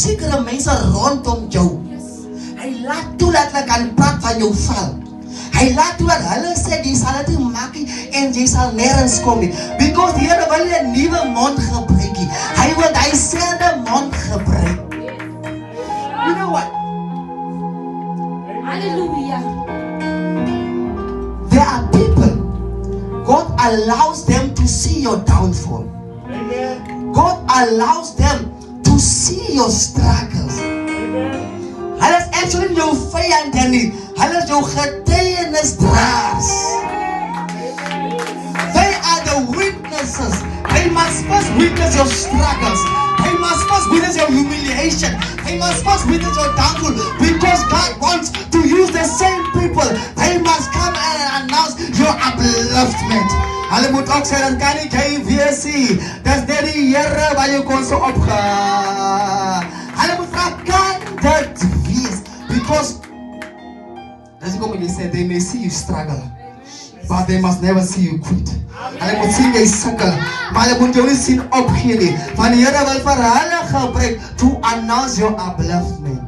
sekere mense rondom jou. Hy laat toe dat hulle kan praat van jou val. Hy laat toe dat hulle sê jy sal dit nie maak nie en jy sal nergens kom nie. Because die Here wil nie 'n nuwe mond gebruik nie. Hy wil hy selfde mond gebruik. You know what? Hallelujah. There are people, God allows them to see your downfall. Amen. God allows them to see your struggles. Amen. Hulle is actually jou vyande nie. Hulle is jou getuienisdraers. They are the witnesses. They must first witness your struggles. They must first witness your humiliation. They must first witness your downfall. Because God wants to use the same people. They must come and announce your upliftment. Hulle moet ook sê, dan kan jy weer sien. Dis net die Here waar jy kon so opgaan. Hulle moet vra, kan dit wees? Because, as you come and say, they may see you struggle, but they must never see you quit. Hulle moet sien jy sukkel, maar hulle moet jou nie sien opgee nie. Want die Here wil vir hulle gebruik to announce your upliftment.